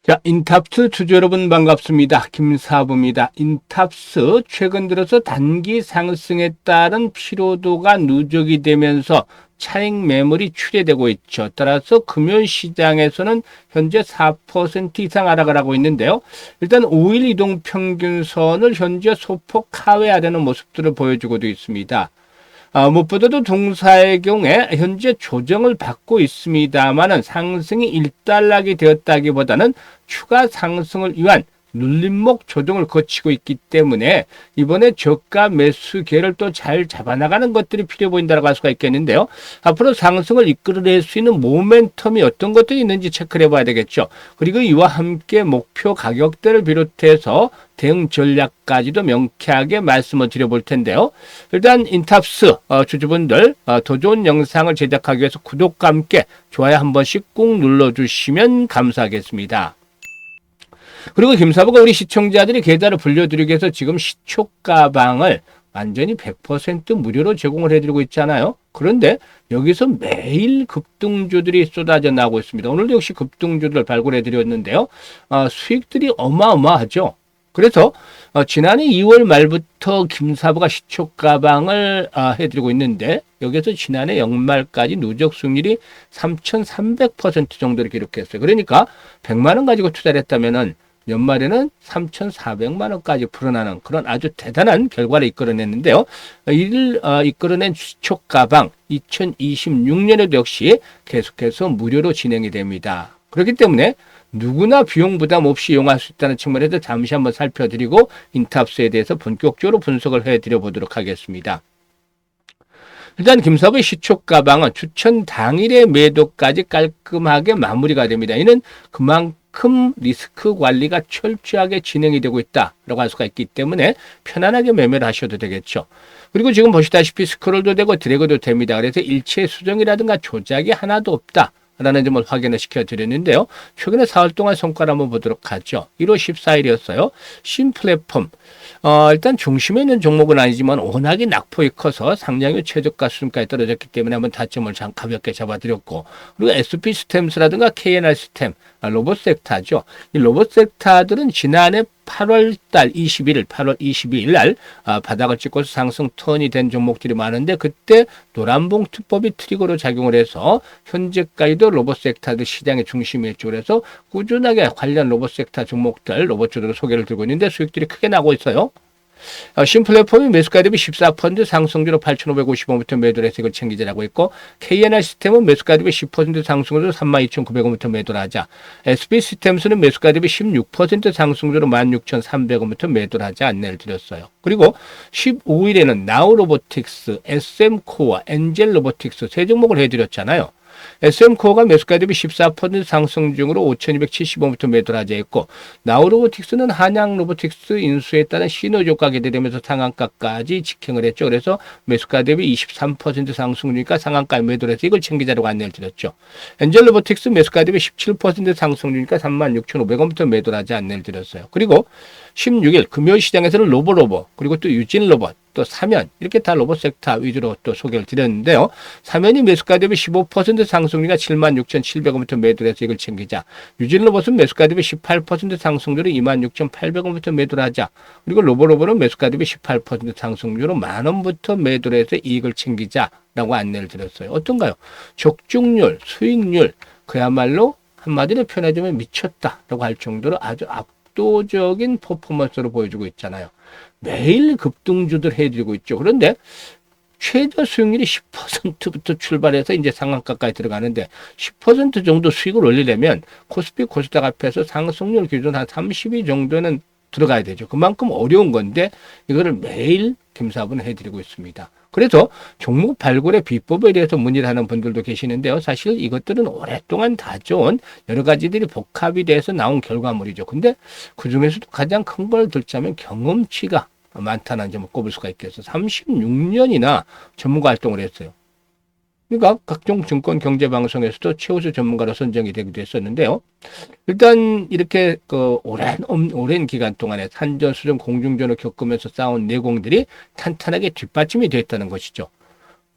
자, 인탑스 주주 여러분 반갑습니다. 김사부입니다. 인탑스 최근 들어서 단기 상승에 따른 피로도가 누적이 되면서 차익 매물이 출회되고 있죠. 따라서 금요 시장에서는 현재 4% 이상 하락을 하고 있는데요. 일단 5일 이동 평균선을 현재 소폭 하회하려는 모습들을 보여주고도 있습니다. 무엇보다도 동사의 경우에 현재 조정을 받고 있습니다만은 상승이 일단락이 되었다기보다는 추가 상승을 위한 눌림목 조정을 거치고 있기 때문에 이번에 저가 매수 기회를 또 잘 잡아나가는 것들이 필요해 보인다고 할 수가 있겠는데요. 앞으로 상승을 이끌어낼 수 있는 모멘텀이 어떤 것들이 있는지 체크를 해봐야 되겠죠. 그리고 이와 함께 목표 가격대를 비롯해서 대응 전략까지도 명쾌하게 말씀을 드려볼 텐데요. 일단 인탑스 주주분들 더 좋은 영상을 제작하기 위해서 구독과 함께 좋아요 한 번씩 꾹 눌러주시면 감사하겠습니다. 그리고 김사부가 우리 시청자들이 계좌를 불려드리기 위해서 지금 시초 가방을 완전히 100% 무료로 제공을 해드리고 있잖아요. 그런데 여기서 매일 급등주들이 쏟아져 나오고 있습니다. 오늘도 역시 급등주들을 발굴해드렸는데요. 수익들이 어마어마하죠. 그래서 지난해 2월 말부터 김사부가 시초 가방을 해드리고 있는데 여기서 지난해 연말까지 누적 수익률이 3,300% 정도를 기록했어요. 그러니까 100만 원 가지고 투자를 했다면은 연말에는 3,400만 원까지 불어나는 그런 아주 대단한 결과를 이끌어냈는데요. 이를 이끌어낸 시초 가방 2026년에도 역시 계속해서 무료로 진행이 됩니다. 그렇기 때문에 누구나 비용 부담 없이 이용할 수 있다는 측면에서 잠시 한번 살펴드리고 인탑스에 대해서 본격적으로 분석을 해드려 보도록 하겠습니다. 일단 김사부의 시초 가방은 추천 당일의 매도까지 깔끔하게 마무리가 됩니다. 이는 그만큼 리스크 관리가 철저하게 진행이 되고 있다라고 할 수가 있기 때문에 편안하게 매매를 하셔도 되겠죠. 그리고 지금 보시다시피 스크롤도 되고 드래그도 됩니다. 그래서 일체 수정이라든가 조작이 하나도 없다. 라는 점을 확인을 시켜드렸는데요. 최근에 4월 동안 성과를 한번 보도록 하죠. 1월 14일이었어요. 신플랫폼. 일단 중심에 있는 종목은 아니지만 워낙에 낙폭이 커서 상장률 최저가 수준까지 떨어졌기 때문에 한번 타점을 가볍게 잡아드렸고, 그리고 SP 시스템스라든가 KNR 시스템, 로봇 섹터죠. 이 로봇 섹터들은 지난해 8월 22일 날 바닥을 찍고서 상승 턴이 된 종목들이 많은데 그때 노란봉투법이 트리거로 작용을 해서 현재까지도 로봇 섹터들 시장의 중심이었죠. 그래서 꾸준하게 관련 로봇 섹터 종목들 로봇주들을 소개를 들고 있는데 수익들이 크게 나고 있어요. 신플랫폼이 매수가 대비 14% 상승률로 8,550원부터 매도를 해서 이걸 챙기자라고 했고, KNR 시스템은 매수가 대비 10% 상승률로 32,900원부터 매도를 하자. SB 시스템스는 매수가 대비 16% 상승률로 16,300원부터 매도를 하자 안내를 드렸어요. 그리고 15일에는 나우로보틱스, SM코어, 엔젤로보틱스 세 종목을 해드렸잖아요. SM코어가 매수가 대비 14% 상승 중으로 5,270원부터 매도를 하자 했고, 나우로보틱스는 한양로보틱스 인수에 따른 시너지 효과가 기대되면서 상한가까지 직행을 했죠. 그래서 매수가 대비 23% 상승 중이니까 상한가에 매도를 해서 이걸 챙기자라고 안내를 드렸죠. 엔젤로보틱스 매수가 대비 17% 상승 중이니까 36,500원부터 매도를 하자 안내를 드렸어요. 그리고 16일 금요일 시장에서는 로보로보, 그리고 또 유진로봇, 또 사면, 이렇게 다 로봇 섹터 위주로 또 소개를 드렸는데요. 사면이 매수가 대비 15% 상승률이가 76,700원부터 매도를 해서 이걸 챙기자. 유진로봇은 매수가 대비 18% 상승률로 26,800원부터 매도를 하자. 그리고 로보로보는 매수가 대비 18% 상승률로 만원부터 매도를 해서 이익을 챙기자라고 안내를 드렸어요. 어떤가요? 적중률, 수익률, 그야말로 한마디로 표현하자면 미쳤다라고 할 정도로 아주 압도적인 퍼포먼스로 보여주고 있잖아요. 매일 급등주들 해드리고 있죠. 그런데 최저 수익률이 10%부터 출발해서 이제 상한가까지 들어가는데 10% 정도 수익을 올리려면 코스피 코스닥 앞에서 상승률 기준 한 32 정도는 들어가야 되죠. 그만큼 어려운 건데 이거를 매일 김사부는 해드리고 있습니다. 그래서 종목 발굴의 비법에 대해서 문의를 하는 분들도 계시는데요. 사실 이것들은 오랫동안 다져온 여러 가지들이 복합이 돼서 나온 결과물이죠. 근데 그중에서도 가장 큰 걸 들자면 경험치가 많다는 점을 꼽을 수가 있겠어요. 36년이나 전문가 활동을 했어요. 그러니까 각종 증권 경제 방송에서도 최우수 전문가로 선정이 되기도 했었는데요. 일단 이렇게 오랜 기간 동안에 산전, 수전, 공중전을 겪으면서 쌓아온 내공들이 탄탄하게 뒷받침이 됐다는 것이죠.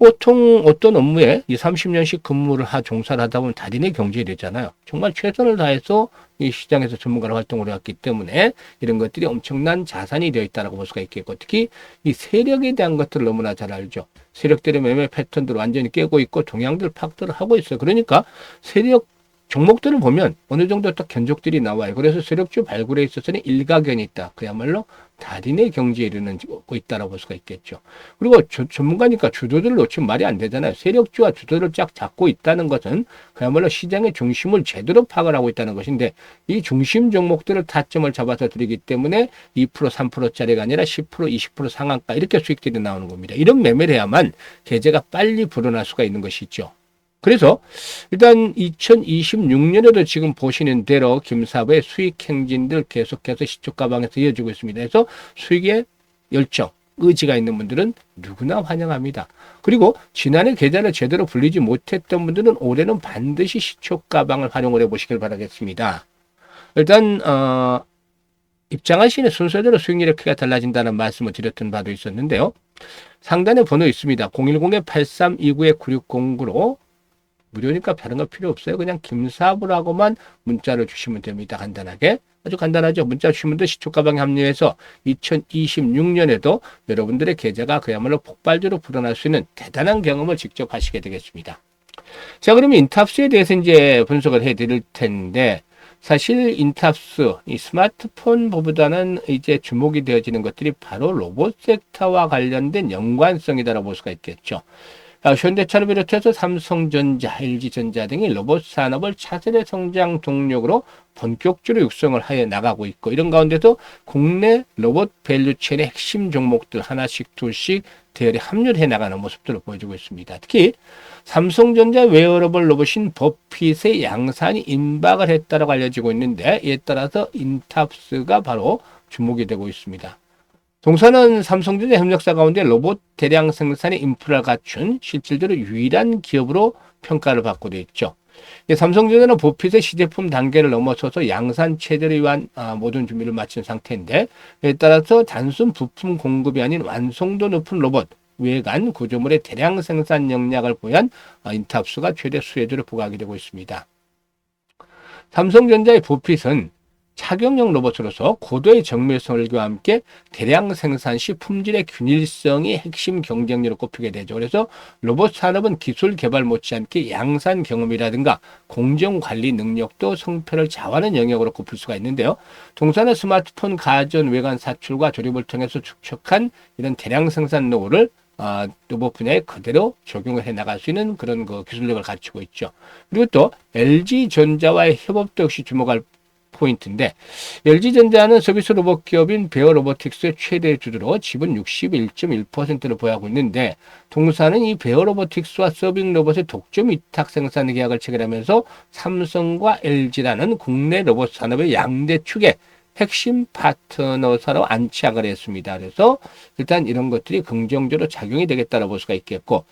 보통 어떤 업무에 이 30년씩 근무를 종사를 하다 보면 달인의 경지에 되잖아요. 정말 최선을 다해서 이 시장에서 전문가로 활동을 해왔기 때문에 이런 것들이 엄청난 자산이 되어 있다고 볼 수가 있겠고, 특히 이 세력에 대한 것들을 너무나 잘 알죠. 세력들의 매매 패턴들을 완전히 깨고 있고 동향들 파악들을 하고 있어요. 그러니까 세력 종목들을 보면 어느 정도 딱 견적들이 나와요. 그래서 세력주 발굴에 있어서는 일가견이 있다. 그야말로 달인의 경지에 이르고 있다고 볼 수가 있겠죠. 그리고 전문가니까 주도들을 놓치면 말이 안 되잖아요. 세력주와 주도를 쫙 잡고 있다는 것은 그야말로 시장의 중심을 제대로 파악을 하고 있다는 것인데, 이 중심 종목들을 타점을 잡아서 드리기 때문에 2%, 3%짜리가 아니라 10%, 20% 상한가 이렇게 수익들이 나오는 겁니다. 이런 매매를 해야만 계좌가 빨리 불어날 수가 있는 것이죠. 그래서 일단 2026년에도 지금 보시는 대로 김사부의 수익 행진들 계속해서 시초가방에서 이어지고 있습니다. 그래서 수익의 열정, 의지가 있는 분들은 누구나 환영합니다. 그리고 지난해 계좌를 제대로 불리지 못했던 분들은 올해는 반드시 시초가방을 활용을 해보시길 바라겠습니다. 일단 입장하시는 순서대로 수익률의 크기가 달라진다는 말씀을 드렸던 바도 있었는데요. 상단에 번호 있습니다. 010-8329-9609로 무료니까 다른 거 필요 없어요. 그냥 김사부라고만 문자를 주시면 됩니다. 간단하게. 아주 간단하죠. 문자 주시면 시초가방에 합류해서 2026년에도 여러분들의 계좌가 그야말로 폭발적으로 불어날 수 있는 대단한 경험을 직접 하시게 되겠습니다. 자, 그러면 인탑스에 대해서 이제 분석을 해 드릴 텐데, 사실 인탑스, 이 스마트폰보다는 이제 주목이 되어지는 것들이 바로 로봇 섹터와 관련된 연관성이다라고 볼 수가 있겠죠. 현대차를 비롯해서 삼성전자, LG전자 등이 로봇 산업을 차세대 성장 동력으로 본격적으로 육성을 해 나가고 있고, 이런 가운데서 국내 로봇 밸류체인의 핵심 종목들 하나씩 둘씩 대열에 합류를 해 나가는 모습들을 보여주고 있습니다. 특히 삼성전자 웨어러블 로봇인 버핏의 양산이 임박을 했다고 알려지고 있는데, 이에 따라서 인탑스가 바로 주목이 되고 있습니다. 동사는 삼성전자 협력사 가운데 로봇 대량 생산의 인프라를 갖춘 실질적으로 유일한 기업으로 평가를 받고 있죠. 삼성전자는 버핏의 시제품 단계를 넘어서서 양산 체제를 위한 모든 준비를 마친 상태인데, 이에 따라서 단순 부품 공급이 아닌 완성도 높은 로봇, 외관 구조물의 대량 생산 역량을 보유한 인탑스가 최대 수혜주를 부각하게 되고 있습니다. 삼성전자의 버핏은 착용용 로봇으로서 고도의 정밀성과 함께 대량 생산 시 품질의 균일성이 핵심 경쟁력으로 꼽히게 되죠. 그래서 로봇 산업은 기술 개발 못지않게 양산 경험이라든가 공정 관리 능력도 성패를 좌우하는 영역으로 꼽힐 수가 있는데요. 동사는 스마트폰 가전 외관 사출과 조립을 통해서 축적한 이런 대량 생산 노후를 로봇 분야에 그대로 적용을 해 나갈 수 있는 그런 기술력을 갖추고 있죠. 그리고 또 LG전자와의 협업도 역시 주목할 포인트인데, LG전자는 서비스 로봇 기업인 베어 로보틱스의 최대 주주로 지분 61.1%를 보유하고 있는데, 동사는 이 베어 로보틱스와 서빙 로봇의 독점 위탁 생산 계약을 체결하면서 삼성과 LG라는 국내 로봇 산업의 양대 축의 핵심 파트너사로 안착을 했습니다. 그래서 일단 이런 것들이 긍정적으로 작용이 되겠다고 볼 수가 있겠고,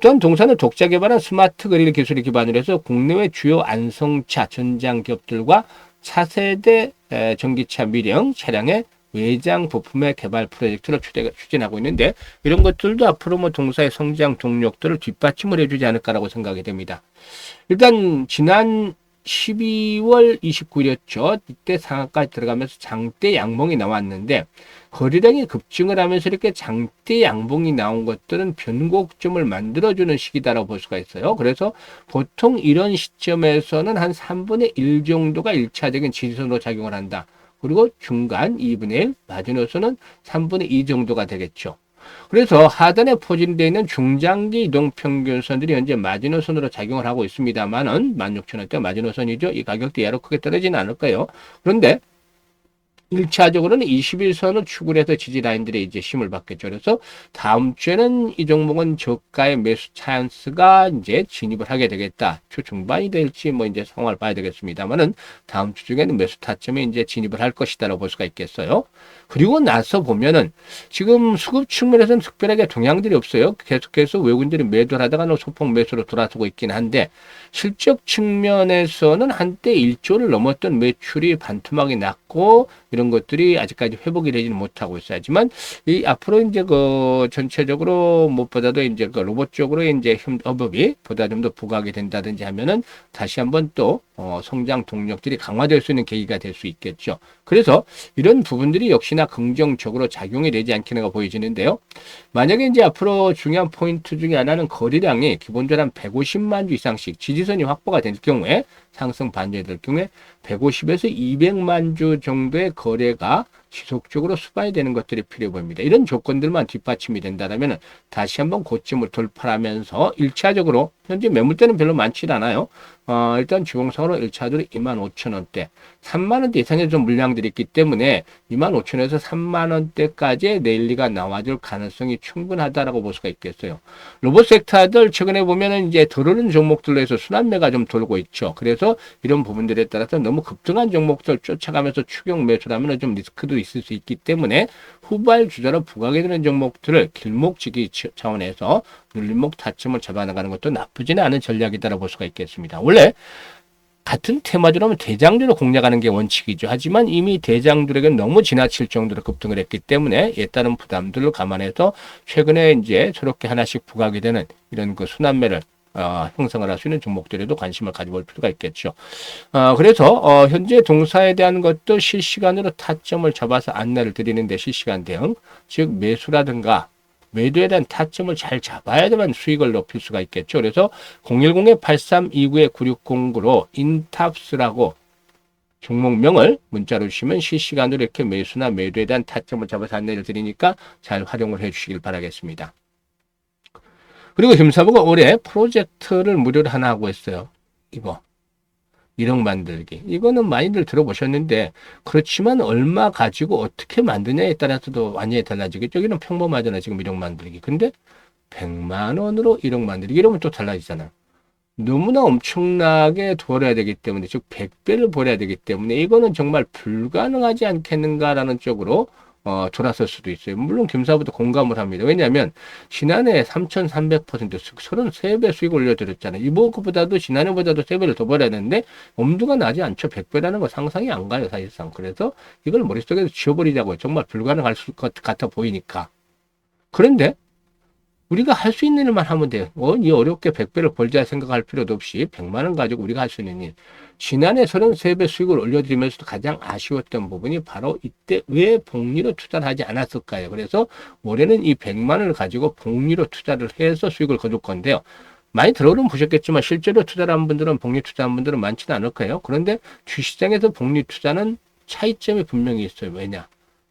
또한 동사는 독자 개발한 스마트 그릴 기술을 기반으로 해서 국내외 주요 안성차 전장 기업들과 차세대 전기차 미령 차량의 외장 부품의 개발 프로젝트를 추진하고 있는데, 이런 것들도 앞으로 동사의 성장 동력들을 뒷받침을 해주지 않을까라고 생각이 됩니다. 일단 지난 12월 29일이었죠. 이때 상한가에 들어가면서 장대 양봉이 나왔는데, 거래량이 급증을 하면서 이렇게 장대 양봉이 나온 것들은 변곡점을 만들어주는 시기다라고 볼 수가 있어요. 그래서 보통 이런 시점에서는 한 3분의 1 정도가 1차적인 지지선으로 작용을 한다. 그리고 중간 2분의 1, 마지노선은 3분의 2 정도가 되겠죠. 그래서 하단에 포진되어 있는 중장기 이동평균선들이 현재 마지노선으로 작용을 하고 있습니다만은 16,000원대 마지노선이죠. 이 가격대 예로 크게 떨어지는 않을 거예요. 그런데 1차적으로는 21선을 추구를 해서 지지라인들이 이제 힘을 받겠죠. 그래서 다음 주에는 이 종목은 저가의 매수 찬스가 이제 진입을 하게 되겠다. 주 중반이 될지 이제 상황을 봐야 되겠습니다만은 다음 주 중에는 매수 타점에 이제 진입을 할 것이다라고 볼 수가 있겠어요. 그리고 나서 보면은 지금 수급 측면에서는 특별하게 동향들이 없어요. 계속해서 외국인들이 매도를 하다가 소폭 매수로 돌아서고 있긴 한데, 실적 측면에서는 한때 1조를 넘었던 매출이 반토막이 났고, 이런 것들이 아직까지 회복이 되지는 못하고 있어요. 하지만 이 앞으로 이제 그 전체적으로 무엇보다도 이제 그 로봇 쪽으로 이제 협업이 보다 좀 더 부각이 된다든지 하면은 다시 한번 또 성장 동력들이 강화될 수 있는 계기가 될 수 있겠죠. 그래서 이런 부분들이 역시나 긍정적으로 작용이 되지 않겠는가 보여지는데요. 만약에 이제 앞으로 중요한 포인트 중에 하나는 거래량이 기본적으로 한 150만 주 이상씩 지지선이 확보가 될 경우에 상승 반전이 될 경우에 150에서 200만 주 정도의 거래가 지속적으로 수반이 되는 것들이 필요해 보입니다. 이런 조건들만 뒷받침이 된다면 다시 한번 고점을 돌파하면서 1차적으로 현재 매물대는 별로 많지 않아요. 일단 주봉상으로 1차적으로 25,000원대, 3만원대 이상의 좀 물량들이 있기 때문에 25,000원에서 3만원대까지의 내일리가 나와줄 가능성이 충분하다라고 볼 수가 있겠어요. 로봇 섹터들 최근에 보면은 이제 들어오는 종목들로 해서 순환매가 좀 돌고 있죠. 그래서 이런 부분들에 따라서 너무 급등한 종목들 쫓아가면서 추격 매수라면 좀 리스크도 있을 수 있기 때문에 후발 주자로 부각이 되는 종목들을 길목지기 차원에서 눌림목 타점을 잡아나가는 것도 나쁘지는 않은 전략이다라고 볼 수가 있겠습니다. 원래 같은 테마주라면 대장주로 공략하는 게 원칙이죠. 하지만 이미 대장주에게 너무 지나칠 정도로 급등을 했기 때문에 이에 따른 부담들을 감안해서 최근에 이제 저렇게 하나씩 부각이 되는 이런 그 순환매를 형성을 할 수 있는 종목들에도 관심을 가져볼 필요가 있겠죠. 그래서 현재 동사에 대한 것도 실시간으로 타점을 잡아서 안내를 드리는데 실시간 대응, 즉 매수라든가 매도에 대한 타점을 잘 잡아야만 수익을 높일 수가 있겠죠. 그래서 010-8329-9609로 인탑스라고 종목명을 문자로 주시면 실시간으로 이렇게 매수나 매도에 대한 타점을 잡아서 안내를 드리니까 잘 활용을 해 주시길 바라겠습니다. 그리고 김사부가 올해 프로젝트를 무료로 하나 하고 있어요. 이거 1억 만들기. 이거는 많이들 들어보셨는데 그렇지만 얼마 가지고 어떻게 만드냐에 따라서도 완전히 달라지겠죠. 여기는 평범하잖아요. 지금 1억 만들기. 근데 100만 원으로 1억 만들기 이러면 또 달라지잖아요. 너무나 엄청나게 벌어야 되기 때문에 즉 100배를 벌어야 되기 때문에 이거는 정말 불가능하지 않겠는가라는 쪽으로 돌아설 수도 있어요. 물론 김사부도 공감을 합니다. 왜냐하면 지난해 3,300% 33배 수익 올려드렸잖아요. 이번 것보다도 지난해보다도 3배를 더 벌어야 되는데 엄두가 나지 않죠. 100배라는 거 상상이 안 가요. 사실상. 그래서 이걸 머릿속에서 지워버리자고요. 정말 불가능할 것 같아 보이니까. 그런데 우리가 할 수 있는 일만 하면 돼요. 이 어렵게 100배를 벌자 생각할 필요도 없이 100만 원 가지고 우리가 할 수 있는 일. 지난해 33배 수익을 올려드리면서도 가장 아쉬웠던 부분이 바로 이때 왜 복리로 투자를 하지 않았을까요? 그래서 올해는 이 100만 원을 가지고 복리로 투자를 해서 수익을 거둘 건데요. 많이 들어오면 보셨겠지만 실제로 투자를 한 분들은 복리 투자한 분들은 많지는 않을 거예요. 그런데 주식시장에서 복리 투자는 차이점이 분명히 있어요. 왜냐?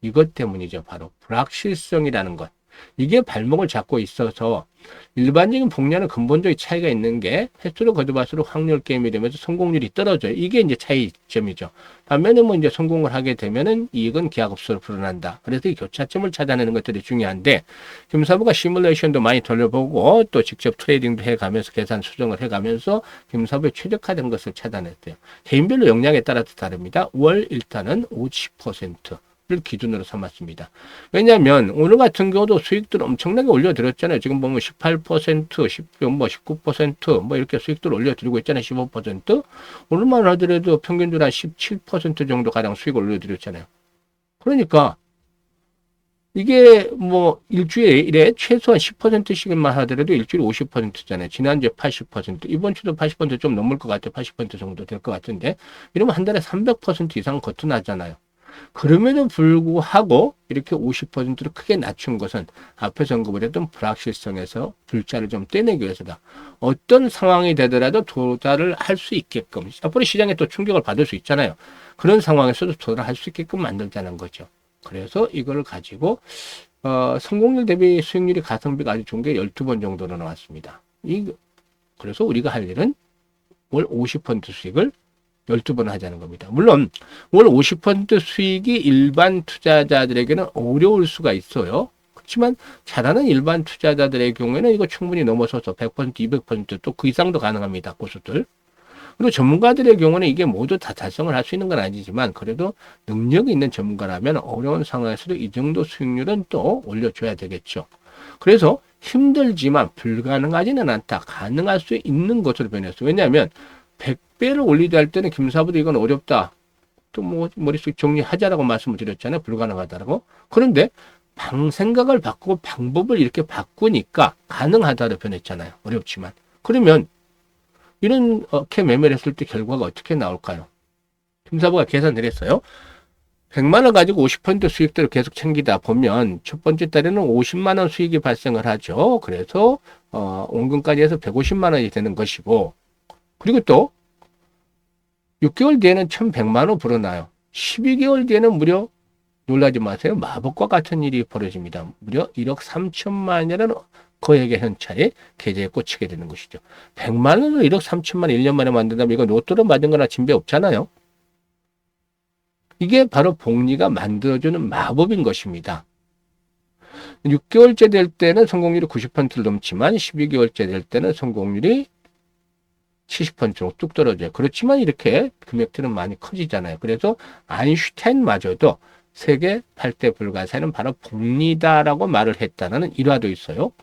이것 때문이죠. 바로 불확실성이라는 것. 이게 발목을 잡고 있어서 일반적인 복리와는 근본적인 차이가 있는 게 횟수를 거듭할수록 확률 게임이 되면서 성공률이 떨어져요. 이게 이제 차이점이죠. 반면에 뭐 이제 성공을 하게 되면은 이익은 기하급수로 불어난다. 그래서 이 교차점을 찾아내는 것들이 중요한데 김사부가 시뮬레이션도 많이 돌려보고 또 직접 트레이딩도 해가면서 계산 수정을 해가면서 김사부의 최적화된 것을 찾아냈어요. 개인별로 역량에 따라서 다릅니다. 월 일단은 50%. 를 기준으로 삼았습니다. 왜냐하면 오늘 같은 경우도 수익들 엄청나게 올려드렸잖아요. 지금 보면 18%, 19% 이렇게 수익들 올려드리고 있잖아요. 15%. 오늘만 하더라도 평균적으로 한 17% 정도 가량 수익을 올려드렸잖아요. 그러니까 이게 뭐 일주일에 최소한 10%씩만 하더라도 일주일에 50%잖아요. 지난주에 80%, 이번 주도 80%좀 넘을 것 같아요. 80% 정도 될 것 같은데 이러면 한 달에 300% 이상 거뜬하잖아요. 그럼에도 불구하고 이렇게 50%를 크게 낮춘 것은 앞에서 언급을 했던 불확실성에서 불자를 좀 떼내기 위해서다. 어떤 상황이 되더라도 도달을 할 수 있게끔 앞으로 시장에 또 충격을 받을 수 있잖아요. 그런 상황에서도 도달할 수 있게끔 만들자는 거죠. 그래서 이걸 가지고 성공률 대비 수익률이 가성비가 아주 좋은 게 12번 정도로 나왔습니다. 그래서 우리가 할 일은 월 50% 수익을 12번 하자는 겁니다. 물론 월 50% 수익이 일반 투자자들에게는 어려울 수가 있어요. 그렇지만 잘하는 일반 투자자들의 경우에는 이거 충분히 넘어서서 100%, 200%또 그 이상도 가능합니다. 고수들. 그리고 전문가들의 경우는 이게 모두 다 달성을 할 수 있는 건 아니지만 그래도 능력이 있는 전문가라면 어려운 상황에서도 이 정도 수익률은 또 올려줘야 되겠죠. 그래서 힘들지만 불가능하지는 않다. 가능할 수 있는 것으로 변했어요. 왜냐하면 100배를 올리자 할 때는 김사부도 이건 어렵다. 또 뭐 머릿속 정리하자라고 말씀을 드렸잖아요. 불가능하다라고. 그런데 생각을 바꾸고 방법을 이렇게 바꾸니까 가능하다로 변했잖아요. 어렵지만. 그러면 이렇게 매매를 했을 때 결과가 어떻게 나올까요? 김사부가 계산을 했어요. 100만 원 가지고 50% 수익들을 계속 챙기다 보면 첫 번째 달에는 50만 원 수익이 발생을 하죠. 그래서 원금까지 해서 150만 원이 되는 것이고, 그리고 또 6개월 뒤에는 1100만 원 불어나요. 12개월 뒤에는 무려, 놀라지 마세요, 마법과 같은 일이 벌어집니다. 무려 1억 3천만 원이라는 거액의 현찰이 계좌에 꽂히게 되는 것이죠. 100만 원으로 1억 3천만 원 1년 만에 만든다면 이거 로또로 맞은 거나 진배 없잖아요. 이게 바로 복리가 만들어주는 마법인 것입니다. 6개월째 될 때는 성공률이 90%를 넘지만 12개월째 될 때는 성공률이 70%로 뚝 떨어져요. 그렇지만 이렇게 금액들은 많이 커지잖아요. 그래서 아인슈타인마저도 세계 8대 불가사의는 바로 복리다라고 말을 했다는 일화도 있어요.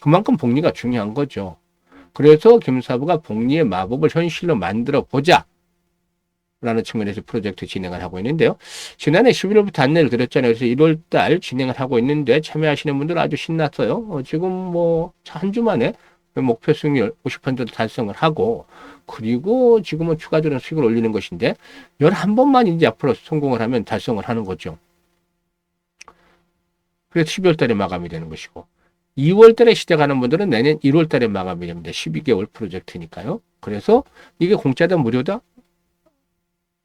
그만큼 복리가 중요한 거죠. 그래서 김사부가 복리의 마법을 현실로 만들어 보자 라는 측면에서 프로젝트 진행을 하고 있는데요. 지난해 11월부터 안내를 드렸잖아요. 그래서 1월달 진행을 하고 있는데 참여하시는 분들 아주 신났어요. 지금 뭐 한 주 만에 목표 수익률 50% 달성을 하고, 그리고 지금은 추가적인 수익을 올리는 것인데 11번만 이제 앞으로 성공을 하면 달성을 하는 거죠. 그래서 12월 달에 마감이 되는 것이고, 2월 달에 시작하는 분들은 내년 1월 달에 마감이 됩니다. 12개월 프로젝트니까요. 그래서 이게 공짜다 무료다?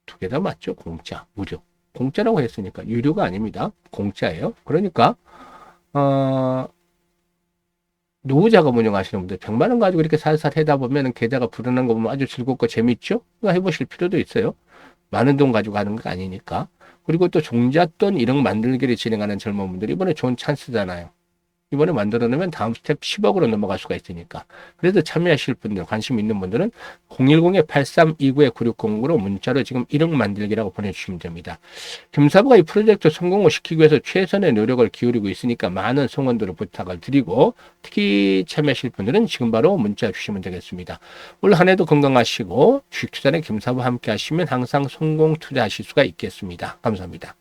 두 개 다 맞죠? 공짜, 무료. 공짜라고 했으니까 유료가 아닙니다. 공짜예요. 그러니까 노후자금 운영하시는 분들 100만 원 가지고 이렇게 살살 하다 보면 계좌가 불어난 거 보면 아주 즐겁고 재밌죠? 그거 해보실 필요도 있어요. 많은 돈 가지고 하는 거 아니니까. 그리고 또 종잣돈 1억 만들기를 진행하는 젊은 분들이 이번에 좋은 찬스잖아요. 이번에 만들어 놓으면 다음 스텝 10억으로 넘어갈 수가 있으니까. 그래서 참여하실 분들, 관심 있는 분들은 010-8329-9609로 문자로 지금 1억 만들기라고 보내주시면 됩니다. 김사부가 이 프로젝트 성공을 시키기 위해서 최선의 노력을 기울이고 있으니까 많은 성원들을 부탁을 드리고, 특히 참여하실 분들은 지금 바로 문자 주시면 되겠습니다. 올 한 해도 건강하시고 주식 투자는 김사부와 함께 하시면 항상 성공 투자하실 수가 있겠습니다. 감사합니다.